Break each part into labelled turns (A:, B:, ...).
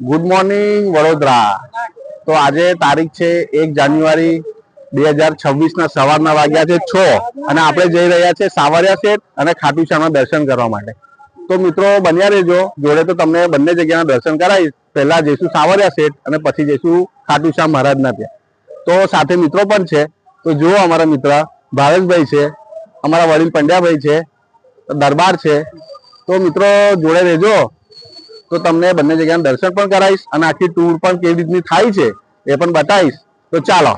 A: Good morning Vadodara. તો આજે તારીખ છે 1 જાન્યુઆરી 2026 ના સવારના વાગ્યા છે 6 અને આપણે જઈ રહ્યા છે સાવરિયા શેઠ અને ખાટુ શ્યામના દર્શન કરવા માટે। તો મિત્રો બન્યા રહેજો જોડે, તો તમને બંને જગ્યાના દર્શન કરાવીશ। પહેલા જઈશું સાવરિયા શેઠ અને પછી જઈશું ખાટુ શ્યામ મહારાજના ત્યાં। તો સાથે મિત્રો પણ છે, તો જુઓ અમારા મિત્ર ભાવેશભાઈ છે, અમારા વડીલ પંડ્યાભાઈ છે, દરબાર છે। તો મિત્રો જોડે રહેજો, તો તમને બંને જગ્યાના દર્શન પણ કરાવીશ અને આખી ટૂર પણ કેવી રીતની થાય છે એ પણ બતાવીશ। તો ચાલો।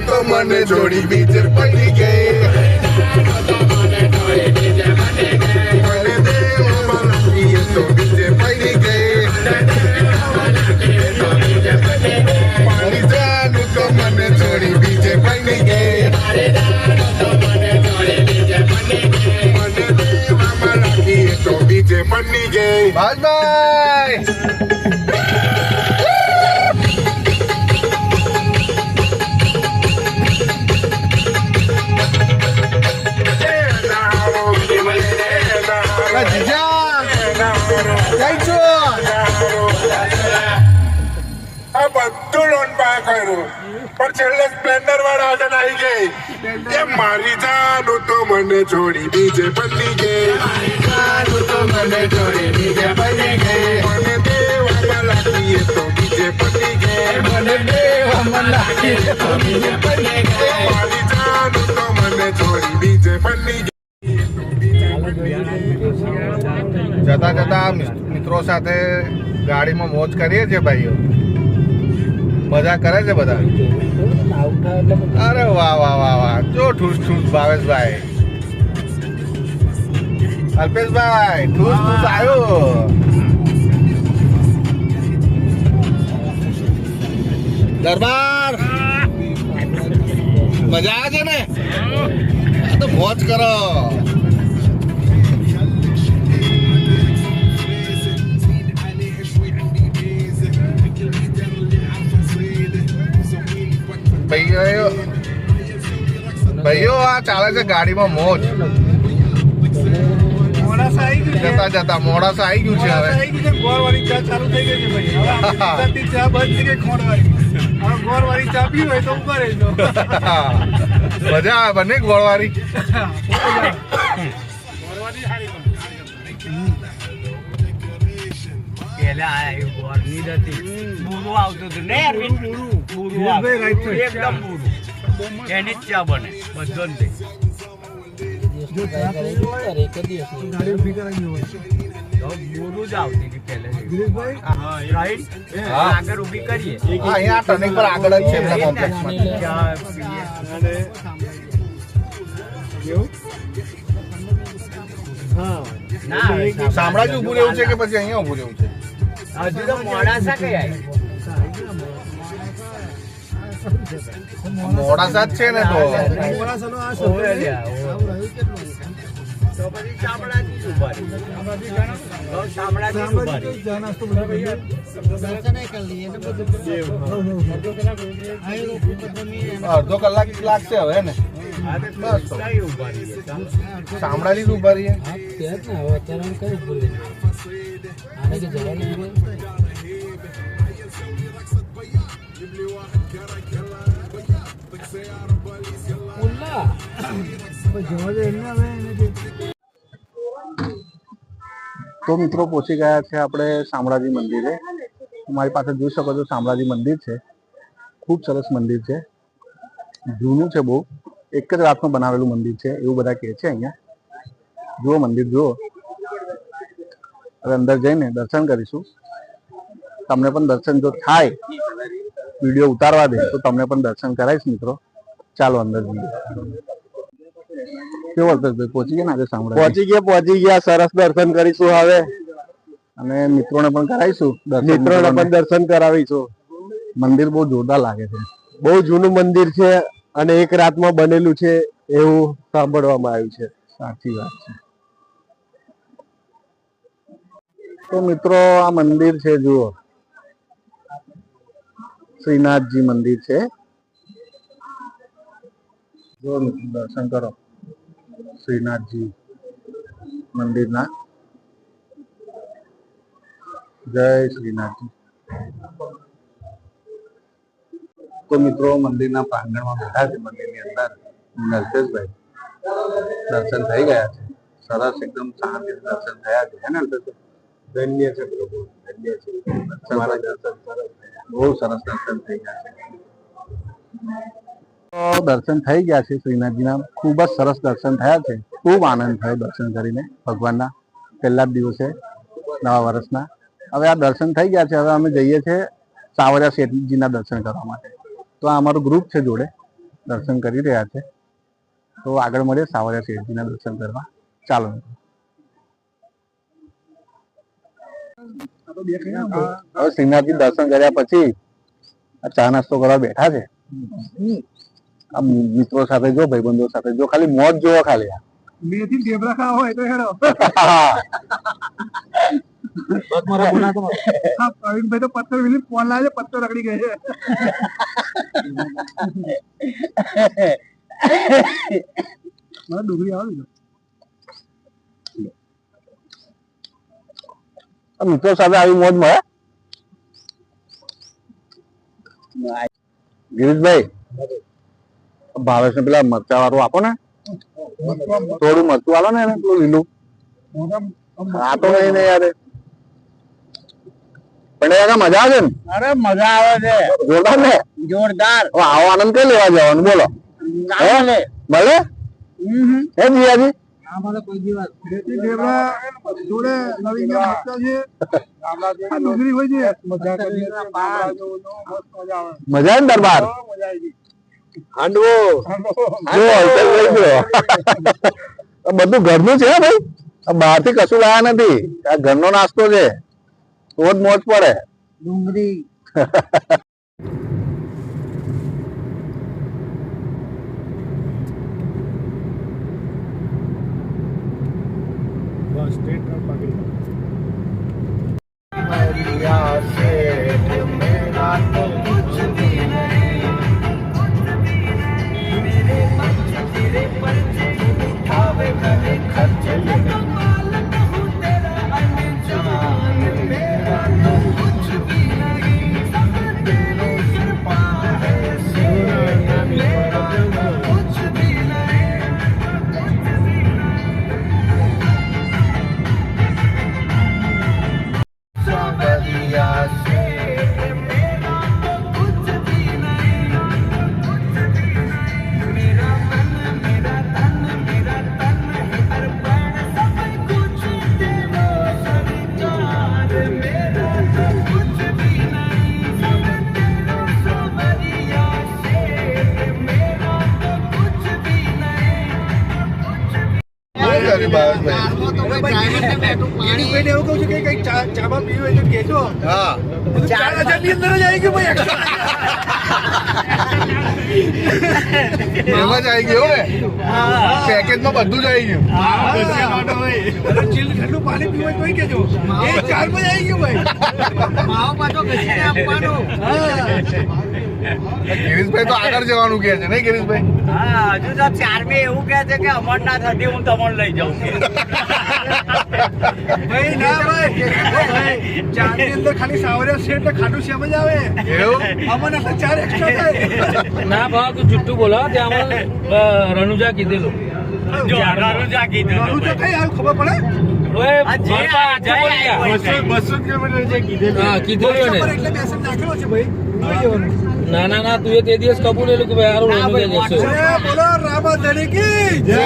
B: તો મને જોડી બીજે પડી ગઈ, તો બીજે પડી ગઈ, મારી જાનું તો મને જોડી બીજે પડી ગઈ, મને દેવામાં લાગી તો બીજે પડી ગઈ। ભાઈ બધું લોન પા કર્યું પણ છેલ્લે સ્પ્લેન્ડર વાળા આજે આવી ગઈ। એ મારી જાનું તો મને છોડી બીજે પડી ગઈ, મને દેવામાં લાગી તો બીજે પડી ગઈ, મારી જાનું તો મને છોડી બીજે પડી ગઈ। જતા જતા મિત્રો સાથે ગાડીમાં મોજ કરીએ છીએ ભાઈઓ, મજા કરે છે બધા। અરે વાહ વાહ વાહ વાહ, જો ઠૂસ ઠૂસ ભાવેશભાઈ, અલ્પેશભાઈ ઠૂસ ઠૂસ આવ્યો। દરબાર મજા આવે છે ને, તો મોજ કરો। ભાઈઓ આ ચાલે છે ગાડીમાં મોજ। જતા જતા મોડાસા આવી ગયું છે, હવે
C: ગોળવાળી ચા ચાલુ થઈ ગઈ છે ભાઈ। ચા બંધ થઈ ગઈ ખોડવાળી, હવે ગોળવાળી ચા પીવી હોય તો ઉપર રહેજો।
B: મજા આવે બને ગોળવાળી।
D: પેલા આયું ગોળની નથી, બુરું આવતું હતું ને અરવિંદ, બુરું આવતું એકદમ બુરું, એની જ ચા બને બધો જ દે। બુરું જ આવતી હતી પહેલે, આગળ ઉભી કરીએ
B: અહીંયા ટર્નિંગ પર આગળ જ છે એમના કોમ્પ્લેક્સમાં। શામળાજી ઉભું રહેવું છે કે પછી અહીંયા ઉભું રહેવું છે?
D: હજુ તો મોડાસા કઈ આવી,
B: મોડાસા જ છે ને, તો
D: તો પછી શામળાજી ઉભા રહી, શામળાજી ઉભા રહી।
B: અડધો કલાક લાગશે હવે ને, બસ શામળાજી જ ઉભા રહીએ।
A: તો મિત્રો પહોંચી ગયા છે આપણે શામળાજી મંદિરે। તમારી પાસે જોઈ શકો છો શામળાજી મંદિર છે, ખૂબ સરસ મંદિર છે, જૂનું છે બહુ, એક જ રાતમાં બનાવેલું મંદિર છે એવું બધા કહે છે। અહીંયા જુઓ મંદિર જુઓ, હવે અંદર જઈને દર્શન કરીશું। તમને પણ દર્શન જો થાય, વિડીયો ઉતારવા દે તો તમને પણ દર્શન કરાવીશ મિત્રો। ચાલો અંદર જઈએ। કેવો અલ્પેશભાઈ પહોંચી ગયા ને આજે શામળાજી?
E: પહોંચી ગયા, સરસ દર્શન કરીશું હવે,
A: અને મિત્રોને પણ કરાવીશું,
E: મિત્રોને પણ દર્શન કરાવીશું।
A: મંદિર બહુ જોરદાર લાગે છે,
E: બહુ જૂનું મંદિર છે અને એક રાતમાં બનેલું છે એવું સાંભળવામાં આવ્યું છે।
A: સાચી વાત છે। તો મિત્રો આ મંદિર છે, જુઓ શ્રીનાથજી મંદિર છે. જો મિત્રો દર્શન કરો શ્રીનાથજી મંદિરના. જય શ્રીનાથજી. તો મિત્રો મંદિરના પ્રાંગણમાં બેઠા છે, મંદિરની અંદર નરસેશભાઈ દર્શન થઈ ગયા છે. સરસ એકદમ શાંતિ દર્શન થયા છે. હે ને અલ્પેશભાઈ? ધન્ય છે પ્રભુ, ધન્ય છે. તમારા દર્શન સરસ થયા, બહુ સરસ દર્શન થઈ ગયા છે. તો દર્શન થઈ ગયા છે શ્રીનાથજીના, ખૂબ જ સરસ દર્શન થયા છે. ખૂબ આનંદ થયો દર્શન કરીને ભગવાનના પહેલા જ દિવસે નવા વર્ષના. હવે આ દર્શન થઈ ગયા છે, હવે અમે જઈએ છીએ સાવરિયા શેઠજીના દર્શન કરવા માટે. તો આ અમારું ગ્રુપ છે જોડે, દર્શન કરી રહ્યા છે. તો આગળ મળીએ સાવરિયા શેઠજીના દર્શન કરવા. ચાલો. હવે શ્રીનાથજી દર્શન કર્યા પછી આ ચા નાસ્તો કરવા બેઠા છે. આ મિત્રો સાથે જો, ભાઈબંધો સાથે જો, ખાલી મોજ જોવો ખાલી.
C: મેથી ઢેબરા ખાવા હોય તો હેડો. હા, પ્રવીણભાઈ તો પત્તર વિલી ફોન લાવે, પત્તર રગડી ગઈ છે. મારા ડુંગળી આવે
A: મિત્રો સાથે આવી મોજ મળે. ગિરીશભાઈ, ભાવેશ ને પેલા મરચા વાળું આપો ને, થોડું મરચું આલો ને, એને પેલું લીલું. આ તો નહીં ને યાર, પણ એના મજા આવે ને.
D: અરે મજા આવે છે,
A: જોરદાર ને,
D: જોરદાર.
A: આવો આનંદ કઈ લેવા જવાનું બોલો? ભલે હે જીયાજી.
C: મેથી ઢેબરા જોડે નવીન છે. આ ડુંગળી હોય છે, મજા કરી.
A: મજા આવે ને દરબાર.
E: હાંડવો
A: બધું ઘરનું છે ભાઈ, બહાર થી કશું લાયા નથી. આ ઘરનો નાસ્તો છે, તો જ મોજ પડે.
D: ડુંગળી
C: એવું કહું છું કે કઈ ચાબા પીવી હોય તો કેજો.
B: હા,
C: 4,000 ની અંદર જ આવી ગયું ભાઈ.
B: એમાં જ આવી ગયો ને, પેકેજમાં બધું જ આવી ગયું.
C: ચીલ ઠંડુ પાણી પીવું હોય તો કેજો. એ 4 માં જ આવી ગયું ભાઈ. માવો પાછો ઘસીને આપવાનો.
B: ગિરીશભાઈ તો આગળ જવાનું કે છે નહીં ગિરીશભાઈ?
D: હા, હજુ તો 4 મે એવું કહે છે કે અમરનાથ હતી, હું તમને લઈ જાઉં.
C: ભાઈ ના ભાઈ, 4 ની અંદર ખાલી સાવરિયા શેઠ ને ખાટું શ્યામ જ આવે.
B: એવું?
C: અમને 4 એક્સ્ટ્રા થાય.
F: ના ભાવ તું જુઠ્ઠું બોલો, ત્યાં રણુજા કીધેલું.
D: રણુજા કીધું.
C: રણુજા કઈ આવ્યું ખબર પડે?
F: ઓય,
D: આ જે
F: ભરપા
D: આ
F: હાચું બોલી ગયા.
B: 200 કિલોમીટર જે કીધેલું.
F: હા, કીધેલું ને.
C: એટલે મેસેજ નાખેલો છે ભાઈ, જોઈ લેવાનું.
F: ના તું એ તે દિવસ કબૂલેલું કે ભાઈ હારું રણુજા જશો.
C: જય બોલો રામાધણી કી જય.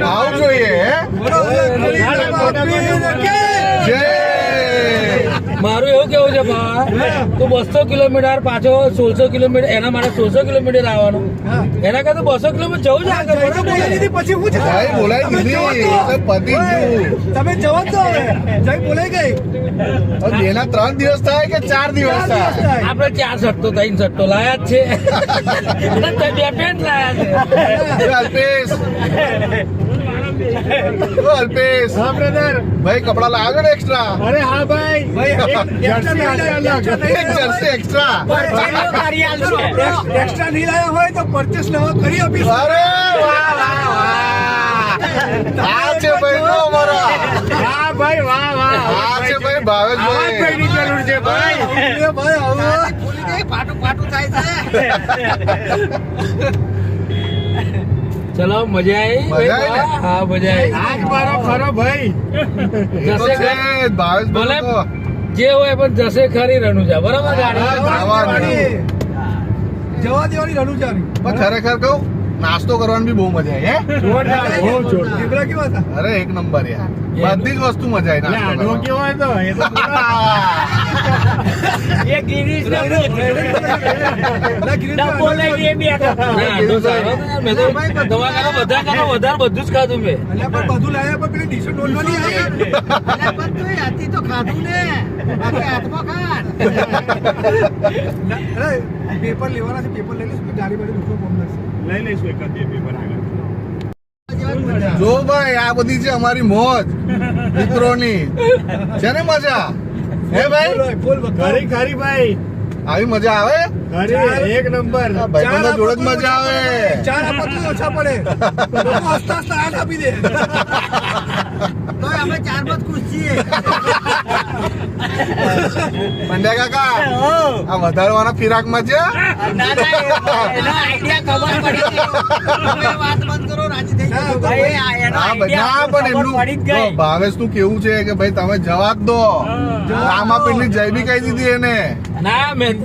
B: ભાવ જોઈએ હે?
C: બોલો રામાધણી કી
B: જય.
F: મારું એવું કેવું છે ભાઈ, તું 200 કિલોમીટર પાછો 1600 કિલોમીટર, એના માટે 1600 કિલોમીટર આવવાનું. એના કરતા 200 કિલોમીટર જવું છે આગળ.
C: જય તો બોલાવી દીધી પછી હું છે?
B: ભાઈ બોલાવી દીધી એટલે પતી ગયું.
C: તમે જવા દો હવે. જય બોલાઈ ગઈ.
B: હવે એના 3 દિવસ થાય કે 4 દિવસ થાય?
F: આપણે 4 સટ્ટો 3 સટ્ટો લાયા જ છે. અને તે 2 પેન્ટ લાયા છે.
B: અલ્પેશ ઓ અલ્પેશ
C: હા બ્રધર
B: ભાઈ કપડા લાવ્યો છો ને એક્સ્ટ્રા
C: અરે હા ભાઈ
B: જર્સી એક્સ્ટ્રા
C: એક્સ્ટ્રા નહીં લાવ્યા હોય તો પરચેસ નવો કરી આપીશ.
B: અરે વાહ વાહ વાહ આ છે ભાઈ નો અમારા
C: વાહ ભાઈ વાહ વાહ
B: આ છે ભાઈ ભાવેશભાઈ
C: ભાઈની જરૂર છે ભાઈ. એ ભાઈ હવે
F: ચલો મજા આવી
B: મજા આવી ને?
F: હા મજા આવી
C: આજ મારો ખરો ભાઈ.
B: એ તો છે જ, ભાવેશભાઈ તો
F: જે હોય પણ જશે ખરી રણુજા બરાબર ગાડી
B: જવાની.
C: જવા દેવાની રણુજાની.
B: પણ ખરેખર કહું નાસ્તો કરવાની બી બહુ મજા આવી હે
C: જોરદાર, બહુ જોરદાર. ઝીબ્રા કેવા હતા?
B: અરે એક નંબર યાર બધી જ વસ્તુ મજા આવી નાસ્તો
C: આડવો
B: કરવાની.
C: કેવો હતો? એ તો
D: એ ગિરીશ ને
C: ના, ગિરીશભાઈ,
D: ડબ્બો લઈને એ બેઠો હતો.
F: ના, આટલો સારો હતો યાર. મેં તો દવાખાના બધા કરો વધારે બધું જ ખાધું મેં
C: અલ્યા પણ બધું લાયા પણ પેલી ડીશો નોંધવાની આવી. અરે પેપર લેવાના છે, પેપર લઈ લઈશ કે ગાડી બાડી દુખો બોમ્બ લાગશે. લઈ લઈશું એકાદ બે પેપર આગળ.
B: જો ભાઈ આ બધી છે અમારી મોજ મિત્રોની છે ને મજા હે ભાઈ
C: બોલ ખરી ખરી ભાઈ,
B: આવી મજા આવે
C: ખરી એક નંબર.
B: આ ભાઈબંધો જોડે જ મજા આવે.
C: ચાર આપો તો ઓછા પડે. લોકો હસતા હસતા આઠ આપી દે.
B: પંડ્યા કાકા આ વધારવાના ફિરાકમાં છે
D: ના, ના, એનો આઈડિયા ખબર પડી ગઈ. તમે વાત બંધ કરો, રાજી થઈ જાઓ. ભાઈ, એનો
B: ના ભાઈ, ના
D: આઈડિયા
B: પણ
D: ખબર
B: એટલું
D: પડી જ ગઈ.
B: ભાવેશ નું કેવું છે કે ભાઈ તમે જવા જ દો આમાં પેલી જય બી કહી દીધી એને
F: ના મેં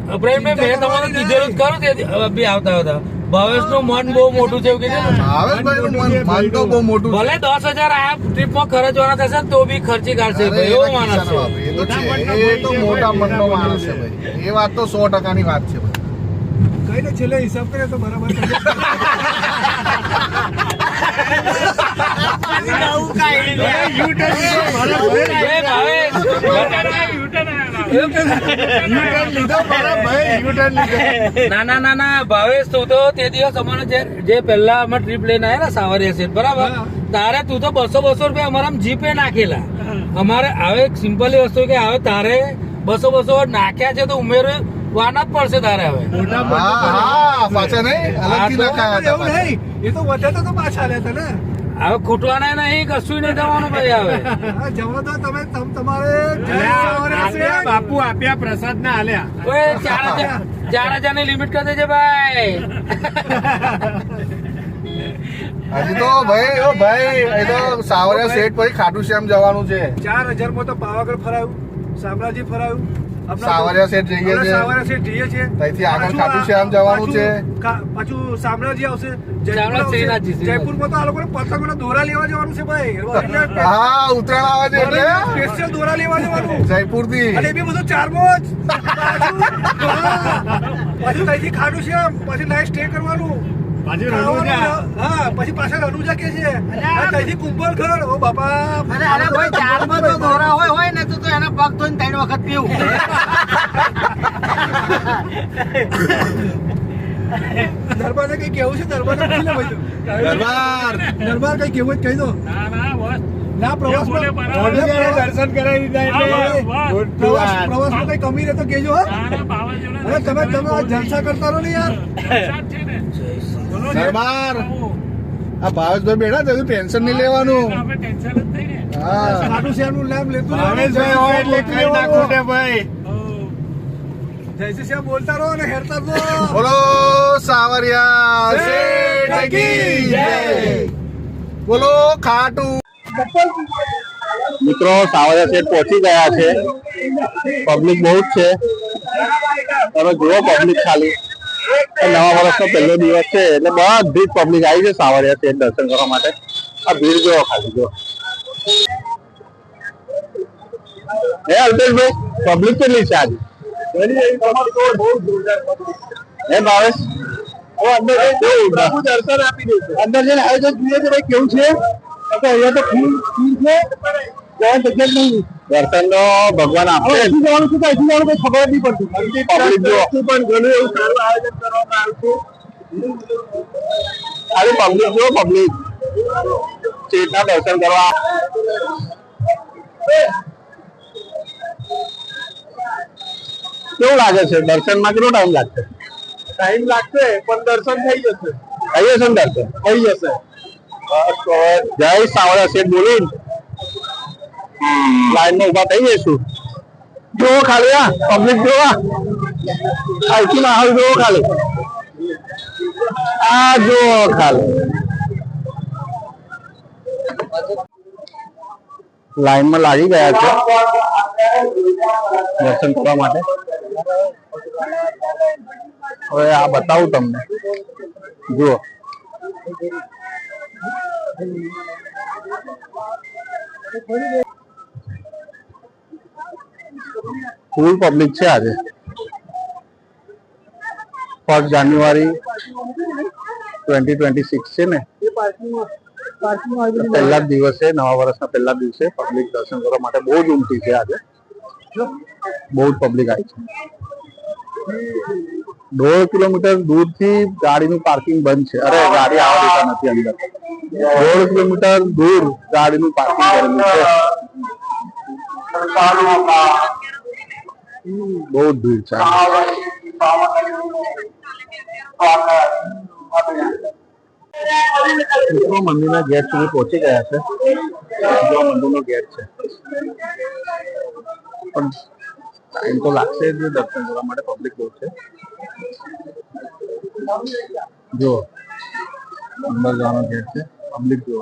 F: તમારે કીધેલું જ ખરું તે બી આવતા હતા ભાવેશ નું મન બહુ મોટું છે એવું કીધું ને.
B: ભાવેશભાઈ નું મન તો બહુ મોટું છે.
F: ભલે 10,000 આ ટ્રીપમાં ખર્ચવાના થશે ને તો બી ખર્ચી કાઢશે
B: અરે
F: ભાઈ, એવો
B: એના
F: માણસ
B: ખિસ્સાનો
F: છે.
B: બાપ, એ તો છે એ તો મોટા મનનો માણસ છે ભાઈ એ વાત તો 100% ની વાત છે ભાઈ.
C: કઈ ને છેલ્લે હિસાબ કરે તો બરાબર થઈ જાય.
D: નવું કાંઈ નહીં.
F: એ ભાવેશ, ના ના ના ના ભાવેશ તું તો તે દિવસ અમારે જે પહેલા અમે ટ્રીપ લઈને આવ્યા ને સાવરિયા સેટ બરાબર તારે તું તો 200 રૂપિયા અમારા જીપે નાખેલા અમારે હવે સિમ્પલી વસ્તુ કે હવે તારે 200 નાખ્યા છે તો ઉમેરો વાના જ પડશે તારે હવે
B: હા હા પાછા નહીં અલગથી
F: હા, તો
B: નખાયા હતા
C: એવું
B: પાછા.
C: નહીં, એ તો વધે તો પાછા લેતા ને.
F: હવે ખૂટવાના નહીં કશું નહીં થવાનું ભાઈ હવે
C: હા, જવા દો તમે તમારે
E: બાપુ આપ્યા પ્રસાદ ના આલ્યા
F: ઓય 4,000 ની લિમિટ કરી દેજે ભાઈ
B: હજી તો ભાઈ ઓ ભાઈ એ તો સાવરિયા સેટ પછી ખાટું શ્યામ જવાનું છે
C: 4,000 માં તો પાવાગઢ ફરાયું, શામળાજી ફરાયું.
B: સાવરિયા સેટ જઈએ
C: આપણે
B: છે
C: સાવરિયા સેટ જઈએ છીએ.
B: ત્યાંથી આગળ
C: પાછું
B: ખાટું શ્યામ જવાનું છે.
C: પાછું શામળાજી આવશે,
F: શામળાજી, શ્રીનાથજી,
C: જયપુરમાં તો આ લોકોને પતંગોના દોરા લેવા જવાનું છે ભાઈ. એટલે
B: હા ઉત્તરાયણ આવે છે એટલે
C: સ્પેશિયલ દોરા લેવા જવાનું.
B: જયપુર થી
C: અને એ બી બધું ચારમાં જ. પાછું ત્યાંથી ખાટું શ્યામ, પછી નાઈટ સ્ટે કરવાનું.
E: પાછું
C: ખાવાનું,
E: રણુજા.
C: હા પછી પાછા રણુજા કે છે. અને ત્યાંથી કુંભલગઢ, ઓ બાપા.
D: અરે ભાઈ, ચારમાં તો દોરા હોય ને તો એના પગ ધોઈને 3 વખત પીવું.
C: દરબારને કઈ કેવું છે? દરબારને પૂછી લે ભાઈ તું.
B: દરબાર
C: દરબાર કઈ કેવું જ કહી દો. ના પ્રવાસમાં
E: રણુજાના દર્શન કરાવી દીધા એટલે
C: પ્રવાસમાં કઈ કમી રહે તો કેજો. હા અરે તમે આ જલસા કરતા રહો ને યાર.
B: દરબાર આ ભાવેશભાઈ બેઠા તો ટેન્શન નહીં લેવાનું હા
C: ખાટું શ્યામનું નામ લેતું
E: ભાવેશભાઈ હોય એટલે કઈ ના ખૂટે ભાઈ
C: જયશ્રી શ્યામ બોલતા રહો અને હેરતા રહો.
B: બોલો સાવરિયા શેઠ કી જય બોલો ખાટું
A: મિત્રો સાવરિયા સેટ પહોંચી ગયા છે પબ્લિક બહુ જ છે તમે જુઓ પબ્લિક ખાલી નવા વર્ષનો પહેલો દિવસ છે એટલે બધી જ પબ્લિક આવી છે સાવરિયા સેટ દર્શન કરવા માટે આ ભીડ જોવો ખાલી જો હે અલ્પેશભાઈ પબ્લિક કેટલી છે આજે હે ભાવેશ અંદર દર્શન આપી દે અંદર જઈને હવે જો જોઈએ તો ભાઈ કેવું છે અહીંયા તો ફૂલ છે દર્શન નો ભગવાન આપે જવાનું શું કઈ જવાનું કઈ ખબર નહીં પડતી પબ્લિક જો પણ ઘણું એવું સારું આયોજન કરવામાં આવ્યું છે ખાલી પબ્લિક જો પબ્લિક શેઠના દર્શન કરવા. કેવું લાગે છે દર્શનમાં? કેટલો ટાઈમ લાગશે?
C: ટાઈમ લાગશે પણ દર્શન થઈ જશે.
A: થઈ જશે ને દર્શન?
C: થઈ જશે.
A: બસ તો હવે જય સાવરા શેઠ બોલીને લાઈનમાં ઉભા થઈ જઈશું. જો ખાલી આ પબ્લિક જોવા અહીંથી માહોલ જોવો ખાલી. આ જો ખાલી લાઈનમાં લાગી ગયા છે દર્શન કરવા માટે. હવે આ બતાવું તમને, જુઓ ફૂલ પબ્લિક છે આજે. 1 જાન્યુઆરી 2026 છે ને, પહેલા જ દિવસે, નવા વર્ષના પહેલા દિવસે પબ્લિક દર્શન કરવા માટે બહુ જ ઉમટી છે આજે. બહુ જ પબ્લિક આવી છે. 1.5 કિલોમીટર દૂરથી ગાડીનું પાર્કિંગ બંધ છે. અરે ગાડી આવવા દેતા નથી અંદર. 1.5 કિલોમીટર દૂર ગાડીનું પાર્કિંગ કરેલું છે. બહુ જ ભીડ છે. મંદિરના ગેટ સુધી પહોંચી ગયા છે. મંદિરનો ગેટ છે પણ ટાઈમ તો લાગશે જ દર્શન કરવા માટે. પબ્લિક બહુ છે. જો અંદર જવાનો ગેટ છે. પબ્લિક જો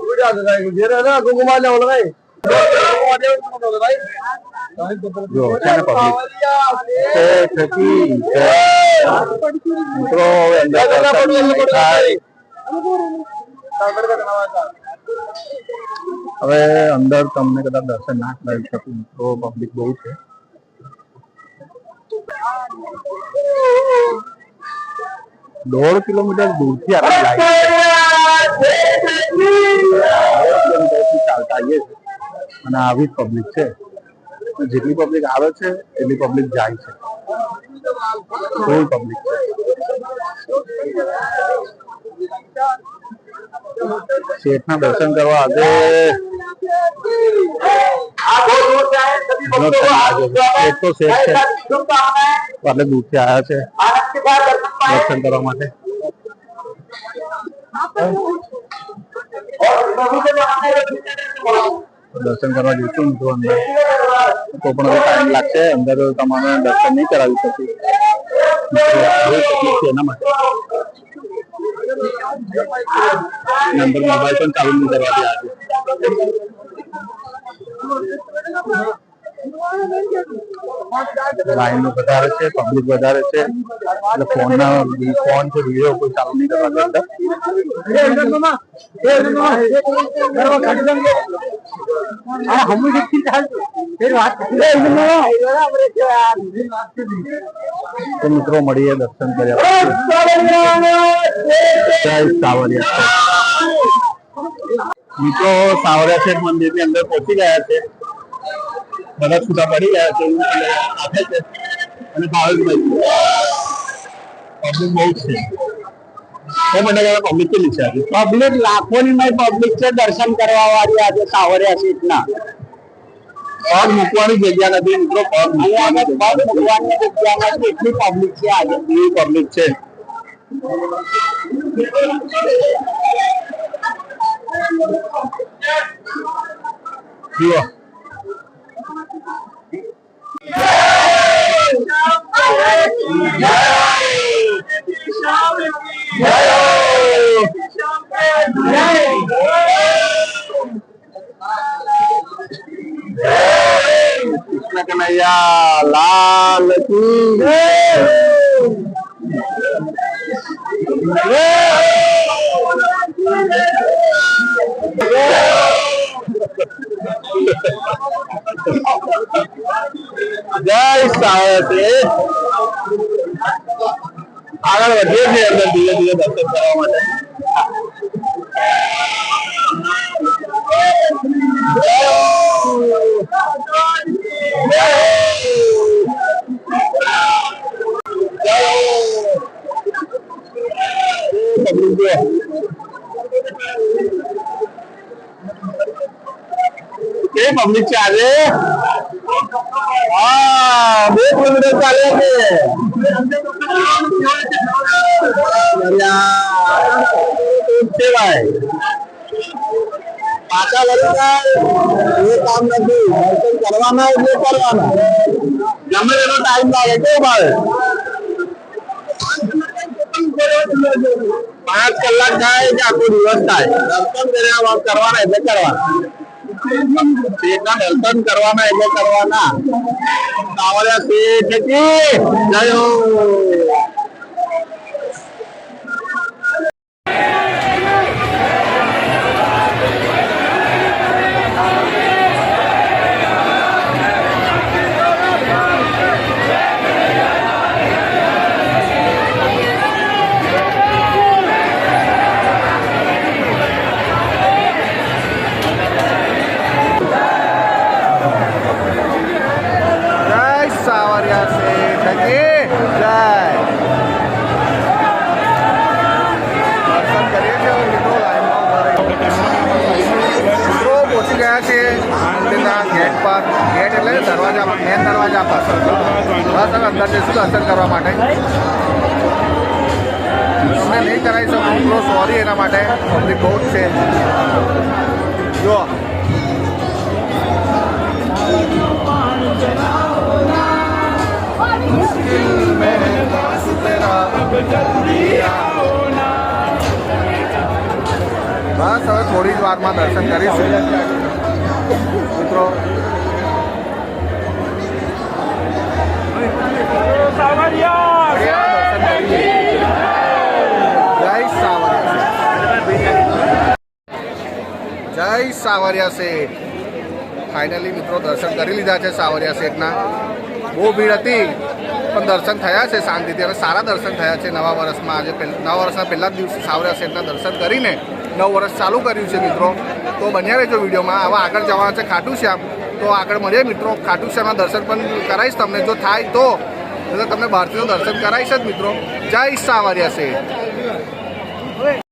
A: જો છે ને પબ્લિક મિત્રો. હવે અંદર દર્શન થાય. હવે અંદર તમને કદાચ દર્શન ના કરાવી શકું તો પબ્લિક બહુ છે. દોઢ કિલોમીટર દૂરથી આપણે ચાલતા આવીએ છીએ અને આવી જ પબ્લિક છે. જેટલી પબ્લિક આવે છે એટલી પબ્લિક જાય છે. ફૂલ પબ્લિક છે. શેઠના દર્શન કરવા આજે શેઠ તો શેઠ છે એટલે દૂરથી આવ્યા છે દર્શન કરવા માટે. દર્શન કરવા જઈશું તો અંદર તો પણ હવે ટાઈમ લાગશે. અંદર તમારે દર્શન નહીં કરાવી શકું એના માટે. અંદર મોબાઈલ પણ ચાલુ નહીં કરવા દે આજે. લાઈન વધારે છે, પબ્લિક વધારે છે એટલે ફોન છે વિડીયો કોઈ ચાલુ નહીં કરવા દે. તો મિત્રો મળીએ દર્શન કર્યા. જય સાવરિયા. મિત્રો સાવરિયા શેઠ મંદિર ની અંદર પહોંચી ગયા છે. બધા છૂટા પડી ગયા છે આપે છે અને ભાવેશભાઈ પબ્લિક બહુ છે. પબ્લિક કેટલી છે આજે?
D: પબ્લિક લાખોની પબ્લિક છે દર્શન કરવા વાળી આજે સાવરિયા શેઠના.
A: પગ મૂકવાની જગ્યા નથી મિત્રો. પગ મૂકવાની
D: જગ્યા નથી એટલી પબ્લિક છે આજે.
A: એવી પબ્લિક છે. જુઓ કૃષ્ણ કનૈયા લાલ કી જય સાવરિયા. આગળ વધીએ છીએ અંદર ધીરે ધીરે દર્શન કરવા માટે. પબ્લિક છે આજે હા 2 કિલોમીટર ચાલે છે ભાઈ પાછા વળીના એ કામ નથી દર્શન કરવાના એટલે કરવાના ગમે એનો ટાઈમ લાગે કેવું ભાઈ 5 કલાક થાય કે આખો દિવસ થાય દર્શન કર્યા કરવાના એટલે કરવાના શેઠના દર્શન કરવાના એટલે કરવાના સાવરિયા શેઠ કી જય હો
B: ગેટ એટલે દરવાજા મેન દરવાજા પાસે બસ હવે અંદર જઈશું દર્શન કરવા માટે તમને નહીં કરાવી શકું મિત્રો સોરી એના માટે પબ્લિક બહુ જ છે જો બસ હવે થોડી જ વારમાં દર્શન કરીશું મિત્રો જય સાવરિયા શેઠ ફાઇનલી મિત્રો દર્શન કરી લીધા છે સાવરિયા શેઠના બહુ ભીડ હતી પણ દર્શન થયા છે શાંતિથી અને સારા દર્શન થયા છે નવા વર્ષમાં આજે નવા વર્ષના પહેલા જ દિવસે સાવરિયા શેઠના દર્શન કરીને નવ વર્ષ ચાલુ કર્યું છે મિત્રો તો બન્યા રહેજો વિડીયોમાં આવા આગળ જવાના છે ખાટુ શ્યામ તો આગળ મળીએ મિત્રો ખાટુ શ્યામના દર્શન પણ કરાવીશ તમને જો થાય તો તમને બહારથી દર્શન કરાવીશ જ મિત્રો જય સાવરિયા શેઠ